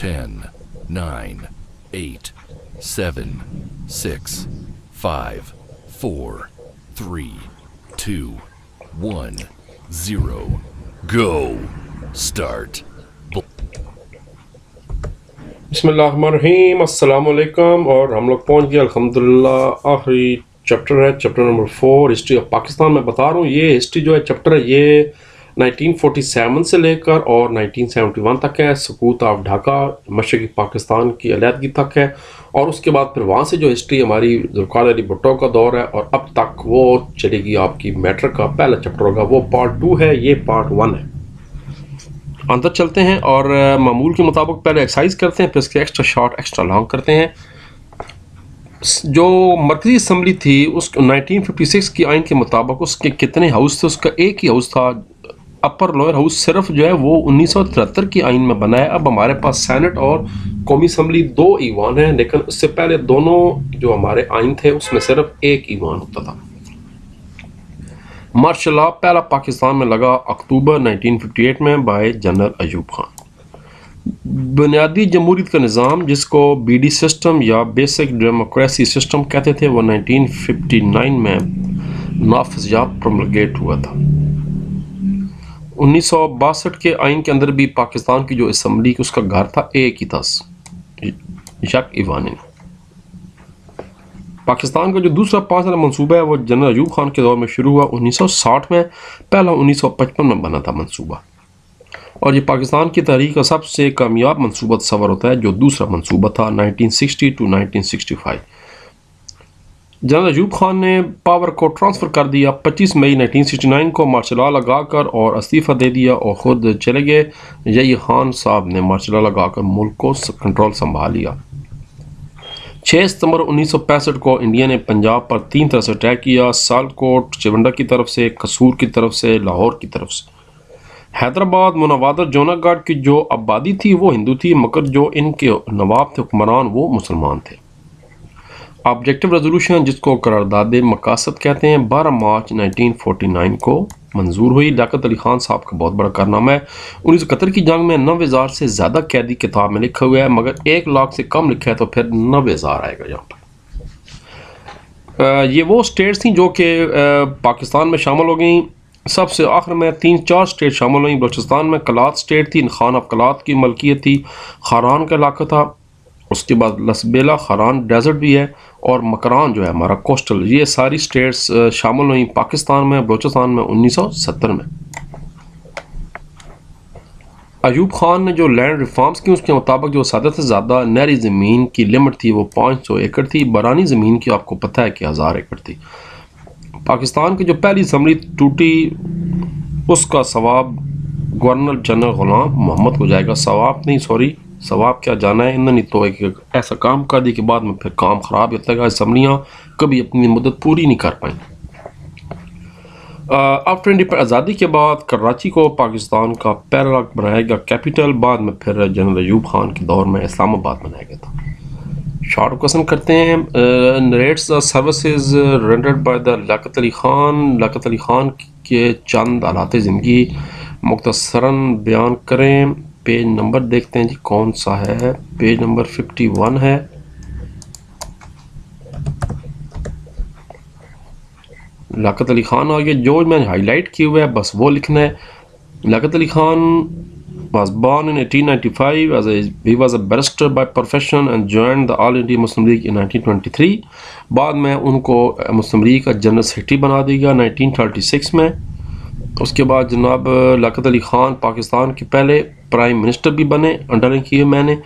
10, 9, 8, 7, 6, 5, 4, 3, 2, 1, 0. Go. Start. बिस्मिल्लाहिर्रहमानिर्रहीम, अस्सलाम वालेकुम। और हम लोग पहुंच गए अल्हम्दुलिल्लाह आखिरी चैप्टर है, chapter number 4, history of Pakistan. मैं बता रहा हूँ ये हिस्ट्री जो है चैप्टर है ये 1947 से लेकर और 1971 तक है। सकूत ऑफ ढाका, मशरक़ी पाकिस्तान की अलहदगी तक है। और उसके बाद फिर वहाँ से जो हिस्ट्री हमारी ज़ुल्फ़िकार अली भुट्टो का दौर है और अब तक वो चलेगी। आपकी मैट्रिक का पहला चैप्टर होगा, वो पार्ट 2 है, ये पार्ट 1 है। अंदर चलते हैं और मामूल के मुताबिक पहले एक्सरसाइज करते हैं, फिर इसके एक्स्ट्रा शॉर्ट एक्स्ट्रा लॉन्ग करते हैं। जो मरकज़ी असम्बली थी उस 1956 की आइन के मुताबिक उसके कितने हाउस थे? उसका एक ही हाउस था, अपर लोअर हाउस सिर्फ जो है वो 1973 की आइन में बना है। अब हमारे पास सेनेट और कौमी असम्बली 2 ईवान हैं, लेकिन उससे पहले दोनों जो हमारे आइन थे उसमें सिर्फ एक ईवान होता था। मार्शल लॉ पहला पाकिस्तान में लगा अक्टूबर 1958 में बाय जनरल अयूब खान। बुनियादी जमहूरियत का निज़ाम, जिसको बीडी सिस्टम या बेसिक डेमोक्रेसी सिस्टम कहते थे, वो 1959 में नाफिज या प्रोमलगेट हुआ था। 1962 के आइन के अंदर भी पाकिस्तान की जो असम्बली उसका घर था एक ही था, यक ईवानी। पाकिस्तान का जो दूसरा 5 साल मनसूबा है वो जनरल अयूब खान के दौर में शुरू हुआ 1960 में, पहला 1955 में बना था मनसूबा। और ये पाकिस्तान की तहरीक का सबसे कामयाब मनसूबा तस्वर होता है, जो दूसरा मनसूबा था 1960 to 1965। जनरल अयूब खान ने पावर को ट्रांसफ़र कर दिया 25 मई 1969 को मार्शल लॉ लगाकर और इस्तीफ़ा दे दिया और ख़ुद चले गए। यही खान साहब ने मार्शल लॉ लगाकर मुल्क को कंट्रोल संभाल लिया। 6 सितंबर 1965 को इंडिया ने पंजाब पर 3 तरह से अटैक किया, सालकोट चिवंडा की तरफ से, कसूर की तरफ से, लाहौर की तरफ से। हैदराबाद, मुनवादर, जूनागढ़ की जो आबादी थी वो हिंदू थी, मगर जो इनके नवाब थे, हुक्मरान, वो मुसलमान थे। ऑब्जेक्टिव रेजोल्यूशन, जिसको करारदाद मकासद कहते हैं, 12 मार्च 1949 को मंजूर हुई। लियाकत अली खान साहब का बहुत बड़ा कारनामा है। 1971 की जंग में 90,000 से ज़्यादा कैदी किताब में लिखा हुआ है, मगर 1 लाख से कम लिखा है तो फिर 90,000 आएगा यहाँ पर। ये वो स्टेट्स थी जो कि पाकिस्तान में शामिल हो गई। सबसे आखिर में 3-4 स्टेट शामिल हुई। बलूचिस्तान में कलात स्टेट थी, खान ऑफ कलात की मलकियत थी, खारान का इलाका था। उसके बाद लसबेला, खारान डेजर्ट भी है, और मकरान जो है हमारा कोस्टल। ये सारी स्टेट्स शामिल हुई पाकिस्तान में, बलूचिस्तान में 1970 में। अयूब खान ने जो लैंड रिफॉर्म्स की उसके मुताबिक जो ज़्यादा से ज़्यादा नहरी ज़मीन की लिमिट थी वो 500 एकड़ थी। बरानी ज़मीन की आपको पता है कि 1000 एकड़ थी। पाकिस्तान की जो पहली असम्बली टूटी उसका सवाब गवर्नर जनरल गुलाम मोहम्मद को जाएगा। सवाब नहीं, सॉरी, सवाब क्या जाना है इन्होंने तो एक ऐसा काम कर दी कि बाद में फिर काम ख़राब होता है। असम्बलियाँ कभी अपनी मुद्दत पूरी नहीं कर पाई। आफ्टर इंडिपेंडेंस आज़ादी के बाद कराची को पाकिस्तान का पहला बनाया गया कैपिटल। बाद में फिर जनरल अयूब खान के दौर में इस्लामाबाद बनाया गया था। शॉर्ट क्वेश्चन करते हैं। Narrates the services rendered by the Liaquat Ali Khan. Liaquat Ali Khan के चंद हालात ज़िंदगी मुख्तसरन बयान करें। पेज नंबर देखते हैं जी कौन सा है। पेज नंबर 51 है। लियाकत अली खान आगे जो मैंने हाईलाइट किया हुआ है बस वो लिखना है। Liaquat Ali Khan was born in 1895 he was a barrister by profession and joined the All India Muslim League in 1923। बाद में उनको मुस्लिम लीग का जनरल सेक्रेटरी बना दिया गया 1936 में। उसके बाद जनाब लियाकत अली खान पाकिस्तान के पहले प्राइम मिनिस्टर भी बने, अंडरिंग किए मैंने।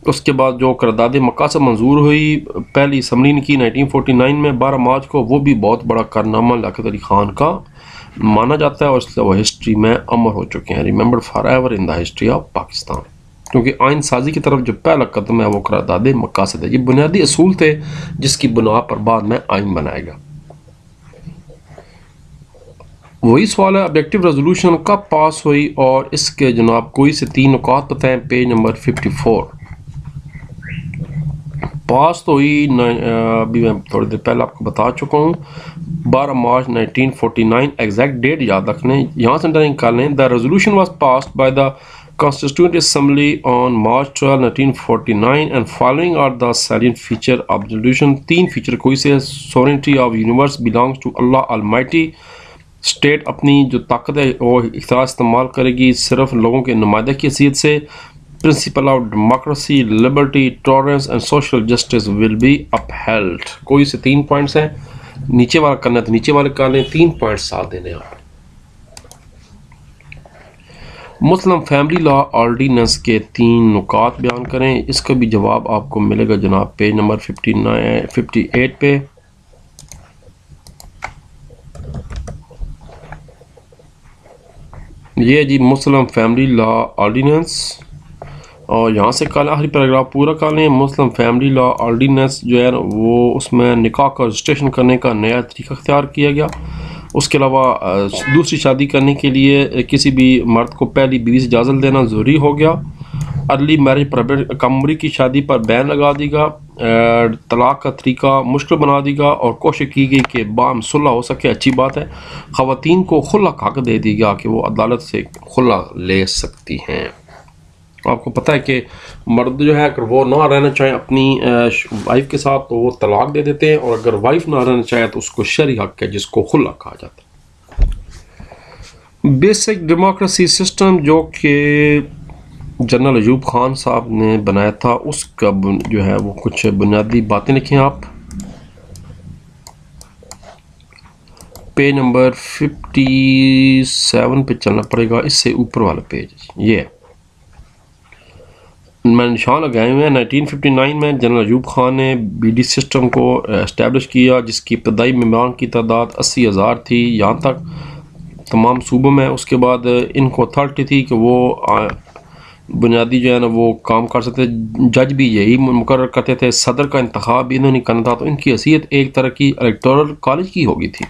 उसके बाद जो करारदाद मकासद मंजूर हुई पहली असम्बली ने की 1949 में 12 मार्च को, वो भी बहुत बड़ा कारनामा लियाकत अली खान का माना जाता है और इसलिए वो हिस्ट्री में अमर हो चुके हैं, remembered for ever in the history of Pakistan. क्योंकि आइन साजी की तरफ जो पहला कदम है वो करारदाद मकासद है। ये बुनियादी असूल थे जिसकी बुनियाद पर बाद में आइन बनाएगा। वही सवाल है ऑब्जेक्टिव रेजोल्यूशन कब पास हुई और इसके जनाब कोई से 3 नुकात बताएं। Page number 54। पास तो हुई अभी मैं थोड़ी देर पहले आपको बता चुका हूँ 12 मार्च 1949। एग्जैक्ट डेट याद रखने, यहाँ से अंडरिंग कर लें। The resolution was passed by the Constituent Assembly on March 12, 1949 and following are the salient feature of the resolution. 3 feature कोई से sovereignty of universe belongs to Allah Almighty. State अपनी जो ताकत है वो इख्तियार इस्तेमाल करेगी सिर्फ लोगों के नुमाइंदे की हैसियत से. Principle of democracy, liberty, tolerance and social justice will be upheld. कोई से 3 पॉइंट्स हैं. नीचे वाला करना है तो नीचे वाले कर लें. 3 पॉइंट्स साथ देने हैं. मुस्लिम फैमिली लॉ ऑर्डिनेंस के 3 नुकात बयान करें. इसका भी जवाब आपको मिलेगा जनाब पेज नंबर 58 पे. ये जी मुस्लिम फैमिली लॉ ऑर्डिनेंस और यहाँ से कल आखिरी पैराग्राफ पूरा कर लें. मुस्लिम फैमिली लॉ ऑर्डिनेंस जो है वो उसमें निकाह का रजिस्ट्रेशन करने का नया तरीका अख्तियार किया गया. उसके अलावा दूसरी शादी करने के लिए किसी भी मर्द को पहली बीवी से इजाज़त लेना ज़रूरी हो गया. अर्ली मैरिज पर कम उम्री की शादी पर बैन लगा देगा. तलाक का तरीका मुश्किल बना देगा और कोशिश की गई कि बाम सुलह हो सके. अच्छी बात है. ख़वातीन को खुला हक़ दे दिया कि वो अदालत से खुला ले सकती हैं. आपको पता है कि मर्द जो है अगर वो ना रहना चाहे अपनी वाइफ के साथ तो वो तलाक दे देते हैं और अगर वाइफ ना रहना चाहे तो उसको शरई हक़ है जिसको खुला कहा जाता है. बेसिक डेमोक्रेसी सिस्टम जो कि जनरल अयूब खान साहब ने बनाया था उसका जो है वो कुछ बुनियादी बातें लिखें आप. पेज नंबर 57 पे चलना पड़ेगा. इससे ऊपर वाला पेज ये मैंने निशान लगाए हुए हैं. 1959 में जनरल अयूब खान ने बीडी सिस्टम को इस्टेब्लिश किया जिसकी इब्तदाई मेंबरान की तादाद 80,000 थी यहाँ तक तमाम सूबों में. उसके बाद इनको अथॉरिटी थी कि वो बुनियादी जो है ना वो काम कर सकते. जज भी यही मुकर्रर करते थे. सदर का इंतखाब भी इन्होंने करना था तो इनकी हैसियत एक तरह की इलेक्टोरल कॉलेज की होगी थी.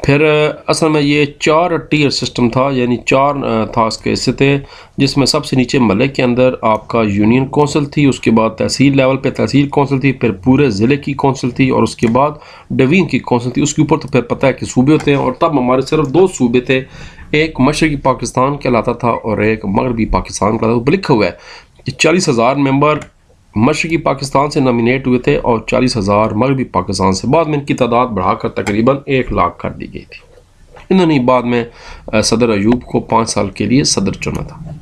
फिर असल में ये 4 टीयर सिस्टम था यानी 4 था इसके हिस्से थे जिसमें सबसे नीचे महल्ले के अंदर आपका यूनियन कौंसिल थी. उसके बाद तहसील लेवल पे तहसील कौंसिल थी. फिर पूरे ज़िले की कौंसिल थी और उसके बाद डिवीज़न की कौंसिल थी. उसके ऊपर तो फिर पता है कि सूबे होते हैं और तब हमारे सिर्फ 2 सूबे थे. एक मशरक़ी पाकिस्तान कहलाता था और एक मगरबी पाकिस्तान कहलाता था. लिखा हुआ है कि 40,000 मेंबर मशरक़ी पाकिस्तान से नॉमिनेट हुए थे और 40,000 मगरबी पाकिस्तान से. बाद में इनकी तादाद बढ़ाकर तकरीबन 1 लाख कर दी गई थी. इन्होंने बाद में सदर अयूब को 5 साल के लिए सदर चुना था.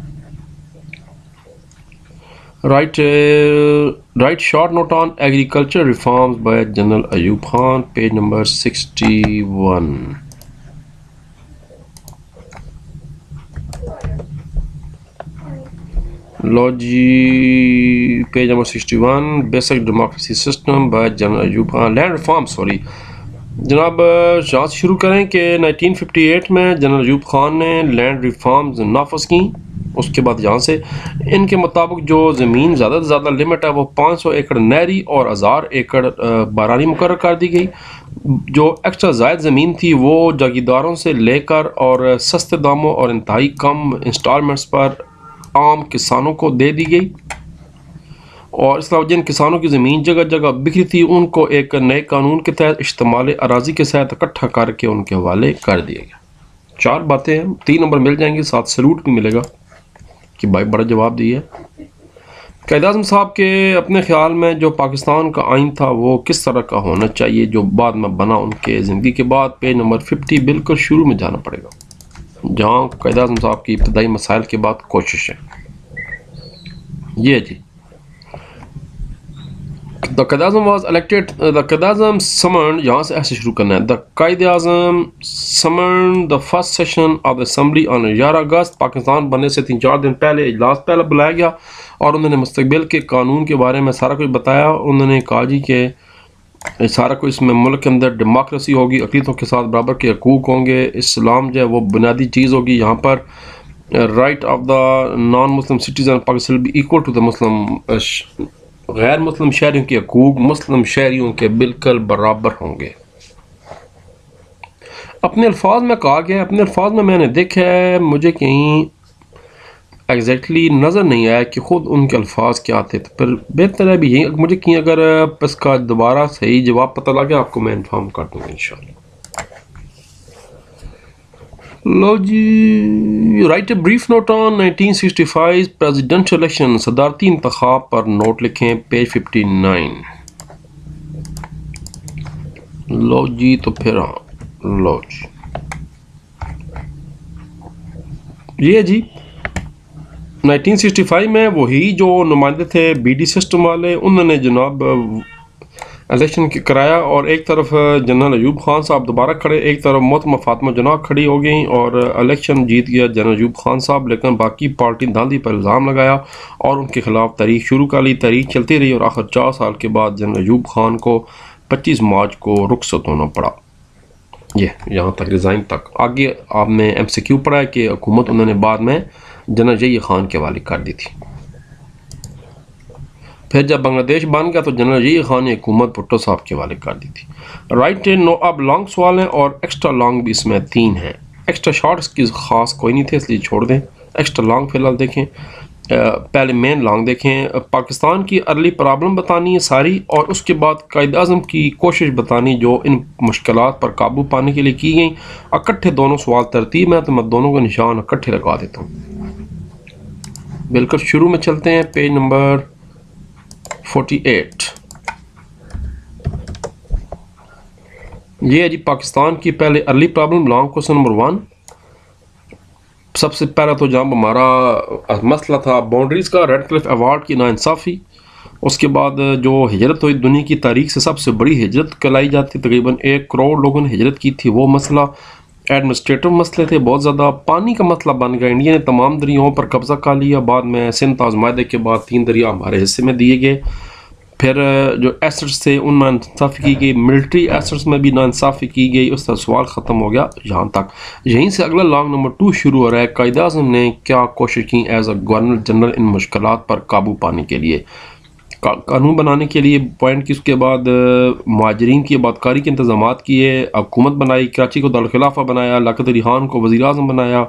Write short note on agriculture reforms by general Ayub Khan page number 61. लो जी page number 61 basic democracy system by general Ayub Khan. Land reform sorry जनाब यहाँ से शुरू करें कि 1958 में जनरल अयूब खान ने लैंड रिफॉर्म्स नाफज की. उसके बाद यहाँ से इनके मुताबिक जो ज़मीन ज़्यादा से ज़्यादा लिमिट है वो 500 एकड़ नहरी और 1000 एकड़ बारानी मुकर्रर कर दी गई. जो एक्स्ट्रा ज़ायद ज़मीन थी वो जागीरदारों से लेकर और सस्ते दामों और इंतहाई कम इंस्टॉलमेंट्स पर आम किसानों को दे दी गई. और इस अलावा जिन किसानों की ज़मीन जगह जगह बिखरी थी उनको एक नए कानून के तहत इस्तेमाल अराजी के साथ इकट्ठा करके उनके हवाले कर दिया गया. 4 बातें हैं. 3 नंबर मिल जाएंगे. साथ सैल्यूट भी मिलेगा कि भाई बड़ा जवाब दिया. कायद आज़म साहब के अपने ख्याल में जो पाकिस्तान का आइन था वो किस तरह का होना चाहिए जो बाद में बना उनके ज़िंदगी के बाद. पेज नंबर 50 बिल्कुल शुरू में जाना पड़ेगा जहाँ कायद आज़म साहब की इब्तदाई मसाइल के बाद कोशिश है. ये जी the Quaid Azam was elected. The Quaid Azam summoned यहाँ से ऐसे शुरू करना है. The Quaid Azam summoned the first session of the assembly on 11 August. Pakistan बनने से 3-4 दिन पहले इजलास पहले बुलाया गया और उन्होंने मुस्तकबिल के कानून के बारे में सारा कुछ बताया. उन्होंने कहा जी कि सारा कुछ इसमें मुल्क के अंदर डेमोक्रेसी होगी, अक़लीतों के साथ बराबर के हकूक़ होंगे, इस्लाम जो है वो बुनियादी चीज़ होगी. यहाँ पर right of the non Muslim citizen Pakistan be equal to the Muslim. गैर मुस्लिम शहरियों के हकूक़ मुस्लिम शहरियों के बिल्कुल बराबर होंगे. अपने अल्फाज में कहा गया. अपने अल्फाज में मैंने देखा है मुझे कहीं एग्जैक्टली नज़र नहीं आया कि ख़ुद उनके अल्फाज क्या थे. तो फिर बेहतर है भी यही मुझे कहीं अगर इसका दोबारा सही जवाब पता लगे आपको मैं इन्फॉर्म कर दूँगा इंशाअल्लाह. लो जी, write a brief note on 1965 presidential election, सदारती इंतखाब पर नोट लिखें, पेज 59। लो जी, तो फिर हाँ, लो जी, ये जी 1965 में वही जो नुमाइंदे थे बीडी सिस्टम वाले, उन्होंने जनाब इलेक्शन कराया और एक तरफ जनरल अयूब खान साहब दोबारा खड़े, एक तरफ मोहतरमा फातिमा जनाह खड़ी हो गई और इलेक्शन जीत गया जनरल अयूब खान साहब। लेकिन बाकी पार्टी धांधली पर इल्ज़ाम लगाया और उनके खिलाफ तहरीक शुरू कर ली। तहरीक चलती रही और आखिर 4 साल के बाद जनरल अयूब खान को 25 मार्च को रुखसत होना पड़ा। ये यहाँ तक रिज़ाइन तक। आगे आपने MCQ पढ़ा है कि हुकूमत उन्होंने बाद में जनरल जही खान के हवाले कर दी थी। फिर जब बांग्लादेश बन गया तो जनरल जही खान ने हुकूमत भुट्टो साहब के हवाले कर दी थी। राइट नो, अब लॉन्ग सवाल हैं और एक्स्ट्रा लॉन्ग भी इसमें 3 हैं। एक्स्ट्रा शॉर्ट्स की ख़ास कोई नहीं थे, इसलिए छोड़ दें। एक्स्ट्रा लॉन्ग फिलहाल देखें। पहले मेन लॉन्ग देखें। पाकिस्तान की अर्ली प्रॉब्लम बतानी है सारी, और उसके बाद कायद-ए-आज़म की कोशिश बतानी जो इन मुश्किलात पर काबू पाने के लिए की गई। इकट्ठे दोनों सवाल तरतीब में, तो मैं दोनों का निशान इकट्ठे लगा देता हूँ। बिल्कुल शुरू में चलते हैं, पेज नंबर 48। ये है जी पाकिस्तान की पहले early problem, long question number 1। सबसे पहला तो जब हमारा मसला था बाउंड्रीज का, रेड क्लिफ अवार्ड की नाइंसाफ़ी। उसके बाद जो हिजरत हुई दुनिया की तारीख से सबसे बड़ी हिजरत कहलाई जाती, तकरीबन 1 करोड़ लोगों ने हिजरत की थी, वो मसला। एडमिनिस्ट्रेटिव मसले थे बहुत ज़्यादा। पानी का मसला बन गया, इंडिया ने तमाम दरियाओं पर कब्ज़ा कर लिया। बाद में सिंध ताज़-माहिदे के बाद 3 दरिया हमारे हिस्से में दिए गए। फिर जो एसेट्स थे उनमें नाइंसाफ़ी की गई, मिलिट्री एसेट्स में भी नाइंसाफ़ी की गई। उस तरह सवाल ख़त्म हो गया यहाँ तक। यहीं से अगला लॉन्ग नंबर 2 शुरू हो रहा है। कायद-ए-आज़म ने क्या कोशिश की एज अ गवर्नर जनरल इन मुश्किलात पर काबू पाने के लिए, कानून बनाने के लिए पॉइंट की। उसके बाद मुहाजिरीन की आबादकारी के इंतजाम किए, हुकूमत बनाई, कराची को दारुल-खिलाफा बनाया, लियाकत अली खान को वज़ीर-ए-आज़म बनाया।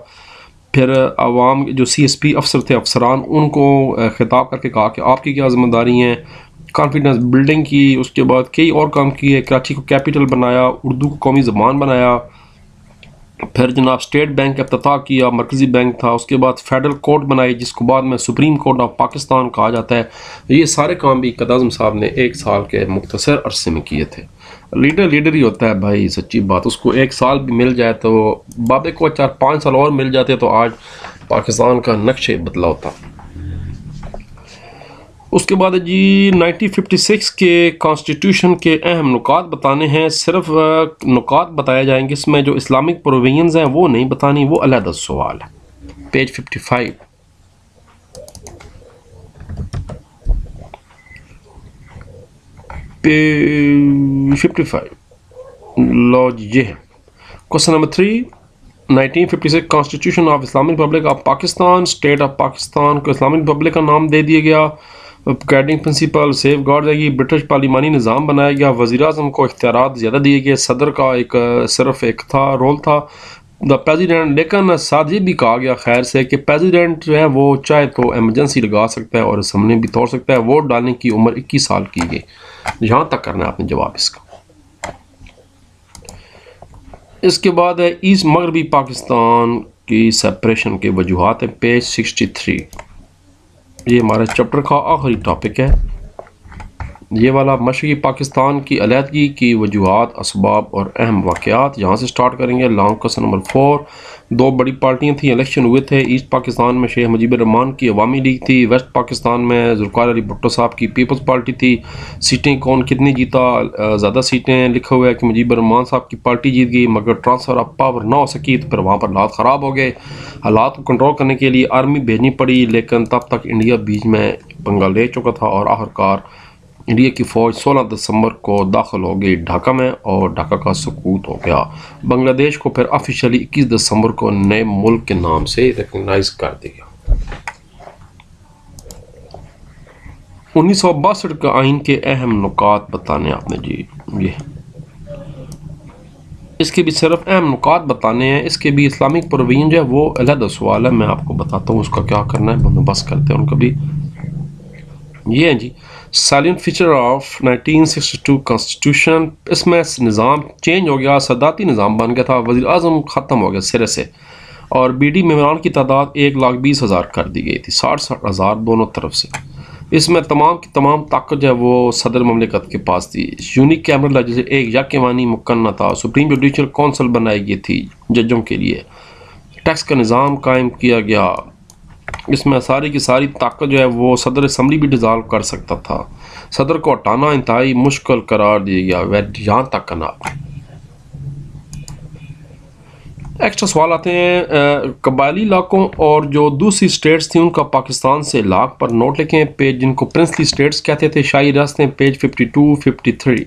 फिर आवाम जो CSP अफसर थे, अफसरान, उनको खिताब करके कहा कि आपकी क्या ज़िम्मेदारी हैं, कॉन्फिडेंस बिल्डिंग की। उसके बाद कई और काम किए, कराची को कैपिटल बनाया, उर्दू को कौमी ज़बान बनाया। फिर जनाब स्टेट बैंक का इफ्तिताह किया, मरकज़ी बैंक था। उसके बाद फेडरल कोर्ट बनाई जिसको बाद में सुप्रीम कोर्ट ऑफ पाकिस्तान कहा जाता है। ये सारे काम भी कायद-ए-आज़म साहब ने 1 साल के मुख्तसर अरसे में किए थे। लीडर ही होता है भाई, सच्ची बात। उसको 1 साल भी मिल जाए तो, बाबे को 4-5 साल और मिल जाते तो आज पाकिस्तान का नक्शे बदला होता। उसके बाद जी 1956 के कॉन्स्टिट्यूशन के अहम नुकात बताने हैं। सिर्फ नुकात बताए जाएंगे, इसमें जो इस्लामिक प्रोविजंस हैं वो नहीं बतानी, वो अलग सवाल है। पेज 55। पेज 55 लो ये है question number 3। 1956 constitution of Islamic Republic of Pakistan, state of Pakistan को इस्लामिक रिपब्लिक का नाम दे दिया गया। गाइडिंग प्रिंसिपल सेफ गार्ड जाएगी, ब्रिटिश पार्लिमानी निज़ाम बनाया गया, वज़ीर-ए-आज़म को इख्तियारात ज़्यादा दिए गए, सदर का सिर्फ एक रोल था, द प्रेसिडेंट। लेकिन साथ ये भी कहा गया खैर से कि प्रेसिडेंट जो है वो चाहे तो एमरजेंसी लगा सकता है और असम्बली भी तोड़ सकता है। वोट डालने की उम्र 21 साल की गई। यहाँ तक करना है आपने जवाब इसका। इसके बाद है ईस्ट मगरबी पाकिस्तान की सेपरेशन के वजूहात है, पेज 63। ये हमारे चैप्टर का आखिरी टॉपिक है, ये वाला। मशरक़ी पाकिस्तान की अलहदगी की वजूहात, असबाब और अहम वाक़यात। यहाँ से स्टार्ट करेंगे। Long question number 4। 2 बड़ी पार्टियाँ थी, इलेक्शन हुए थे। ईस्ट पाकिस्तान में शेख मुजीबुर रहमान की अवामी लीग थी, वेस्ट पाकिस्तान में ज़ुल्फ़िकार अली भुट्टो साहब की पीपल्स पार्टी थी। सीटें कौन कितनी जीता, ज़्यादा सीटें लिखा हुआ है कि मुजीबुर रहमान साहब की पार्टी जीत गई, मगर ट्रांसफ़र ऑफ पावर ना हो सकी, तो फिर वहाँ पर हालात ख़राब हो गए। हालात को कंट्रोल करने के लिए आर्मी भेजनी पड़ी, लेकिन तब तक इंडिया बीच में पंगा ले चुका था और आखिरकार इंडिया की फ़ौज 16 दिसंबर को दाखिल हो गई ढाका में और ढाका का सुकूत हो गया। बांग्लादेश को फिर ऑफिशियली 21 दिसंबर को नए मुल्क के नाम से रिकग्नाइज कर दिया। 1962 का आइन के अहम नुकात बताने आपने जी, ये इसके भी सिर्फ अहम नुकात बताने हैं। इसके भी इस्लामिक प्रोविजन जो है वो अलग सवाल है, मैं आपको बताता हूँ उसका क्या करना है, बंदोबस्त करते हैं उनका भी। ये है जी साइलेंट फीचर ऑफ 1962 कॉन्स्टिट्यूशन, इसमें निज़ाम चेंज हो गया, सदाती निज़ाम बन गया था, वज़ीर आज़म ख़त्म हो गया सिरे से, और बीडी मेम्बरान की तादाद 1,20,000 कर दी गई थी, 60,000 दोनों तरफ से। इसमें तमाम की तमाम ताकत जो है वो सदर ममलिकत के पास थी। यूनिक कैमरा जैसे एक यकवानी मुकन्ना था। सुप्रीम जुडिशल कौंसल बनाई गई थी जजों के लिए। टैक्स का निज़ाम कायम किया गया। इसमें सारी की सारी ताकत जो है वो सदर असम्बली भी डिज़ाल्व कर सकता था। सदर को हटाना इंतहाई मुश्किल करार दिया गया। वह यहाँ तक का ना। एक्स्ट्रा सवाल आते हैं कबायली इलाकों और जो दूसरी स्टेट्स थी उनका पाकिस्तान से लाग पर नोट लिखें। पेज जिनको प्रिंसली स्टेट्स कहते थे, शाही रास्ते, पेज 52, 53।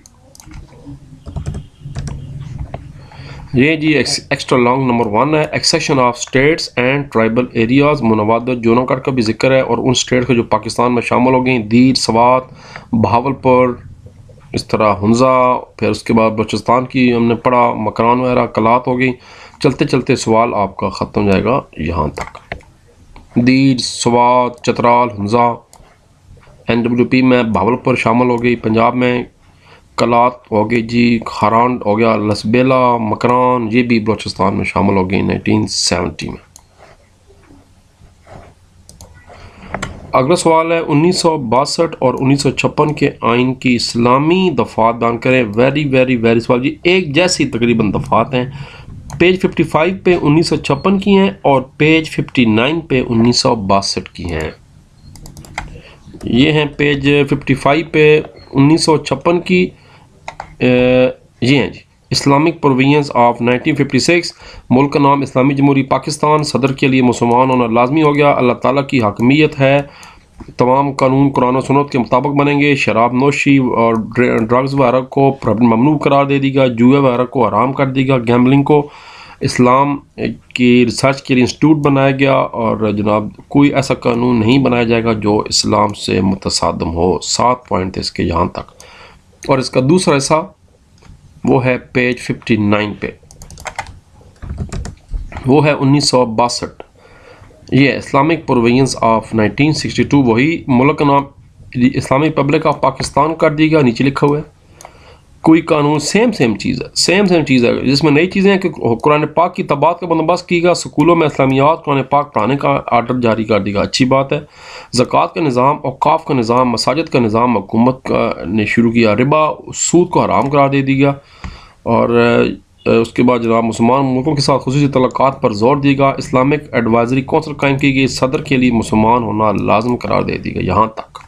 ये जी एक्स्ट्रा लॉन्ग नंबर 1 है। Accession of states and tribal areas, मुनवादत जोनागढ़ का भी जिक्र है और उन स्टेट्स के जो पाकिस्तान में शामिल हो गई, दीर, सवात, बहावलपुर, इस तरह हुंजा, फिर उसके बाद बलूचिस्तान की हमने पढ़ा, मकरान वगैरह, कलात हो गई। चलते चलते सवाल आपका ख़त्म हो जाएगा यहाँ तक। दीर, सवात, चतराल, हुंजा, NWP में बहावलपुर शामिल हो गई, पंजाब में कलात हो गई जी, खारान हो गया, लसबेला, मकरान, ये भी बलूचिस्तान में शामिल हो गई 1970 में। अगला सवाल है 1962 और 1956 के आइन की इस्लामी दफ़ात बयान करें। वेरी वेरी वेरी सवाल जी, एक जैसी तकरीबन दफ़ात हैं। पेज 55 पे 1956 की हैं और पेज 59 पे 1962 की हैं। ये हैं पेज 55 पे 1956 की, ये हैं जी, इस्लामिक प्रोविजंस ऑफ 1956। मुल्क का नाम इस्लामी जमहूरी पाकिस्तान। सदर के लिए मुसलमान होना लाजमी हो गया। अल्लाह ताला की हाकमियत है। तमाम कानून कुरान और सुन्नत के मुताबिक बनेंगे। शराब नोशी और ड्रग्स वगैरह को ममनू करार दे देगा। जुए वगैरह को हराम कर देगा। गैम्बलिंग को इस्लाम की रिसर्च के लिए इंस्टीट्यूट बनाया गया और जनाब कोई ऐसा कानून नहीं बनाया जाएगा जो इस्लाम से मुतसादम हो। 7 पॉइंट थे इसके यहाँ तक। और इसका दूसरा हिस्सा वो है पेज 59 पे, वो है 1962। ये इस्लामिक प्रोविजंस ऑफ 1962। वही मुल्क का नाम इस्लामिक रिपब्लिक ऑफ पाकिस्तान कर दिया, नीचे लिखा हुआ है। कोई कानून सेम चीज़ है, सेम चीज़ है। जिसमें नई चीज़ें हैं कि कुरान पाक की तबात का बंदोबस्त कीगा। स्कूलों में इस्लामियात कुरान पाक पढ़ाने का आर्डर जारी कर देगा, अच्छी बात है। ज़कात का निज़ाम, औकाफ का निज़ाम, मसाजिद का निज़ाम हुकूमत ने शुरू किया। रिबा, सूद को हराम करार दे दिया। और उसके बाद जनाब मुसलमान मुल्कों के साथ खुसूसी तल्लुकात पर जोर देगा। इस्लामिक एडवाइजरी कौंसिल कायम की गई। सदर के लिए मुसलमान होना लाजम करार दे देगा, यहाँ तक।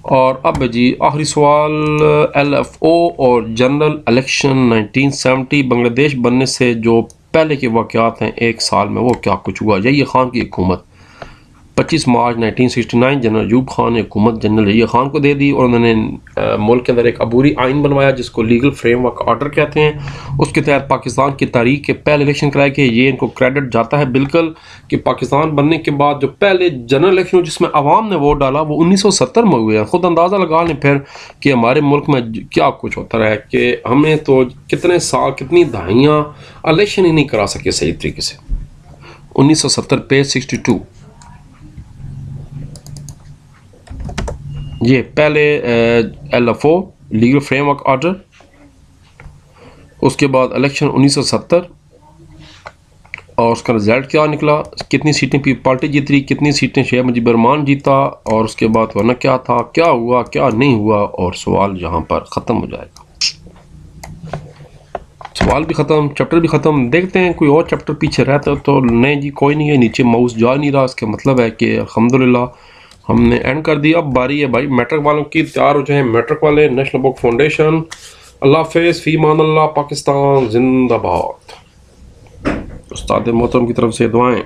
और अब जी आखिरी सवाल, LFO और जनरल इलेक्शन 1970। बांग्लादेश बनने से जो पहले के वाक़यात हैं एक साल में, वो क्या कुछ हुआ। यही खान की हुकूमत 25 मार्च 1969 जनरल अयूब खान ने हुकूमत जनरल यही खान को दे दी और उन्होंने मुल्क के अंदर एक अबूरी आइन बनवाया जिसको लीगल फ्रेमवर्क ऑर्डर कहते हैं। उसके तहत पाकिस्तान की तारीख के पहले इलेक्शन कराए गए। ये इनको क्रेडिट जाता है बिल्कुल कि पाकिस्तान बनने के बाद जो पहले जनरल इलेक्शन जिसमें अवाम ने वोट डाला वो 1970 में हुए हैं। ख़ुद अंदाज़ा लगा लें फिर कि हमारे मुल्क में क्या कुछ होता रहा है कि हमें तो कितने साल, कितनी दहाइयाँ इलेक्शन ही नहीं करा सके सही तरीके से। 1970 पेज 62। ये पहले LFO लीगल फ्रेमवर्क ऑर्डर, उसके बाद इलेक्शन 1970 और उसका रिजल्ट क्या निकला, कितनी सीटें पीपल पार्टी जीत रही, कितनी सीटें शेख मुजीबुर रहमान जीता, और उसके बाद वरना क्या था, क्या हुआ, क्या नहीं हुआ, और सवाल यहाँ पर ख़त्म हो जाएगा। सवाल भी ख़त्म, चैप्टर भी ख़त्म। देखते हैं कोई और चैप्टर पीछे रहता तो नहीं जी, कोई नहीं है, नीचे माउस जा नहीं रहा। इसका मतलब है कि अल्हम्दुलिल्लाह हमने एंड कर दिया। अब बारी है भाई मैट्रिक वालों की, तैयार हो जाए मैट्रिक वाले। National book foundation. अल्लाह हाफ़िज़, फ़ी मान अल्लाह, पाकिस्तान जिंदाबाद। उस्ताद मोहतरम की तरफ से दुआएं।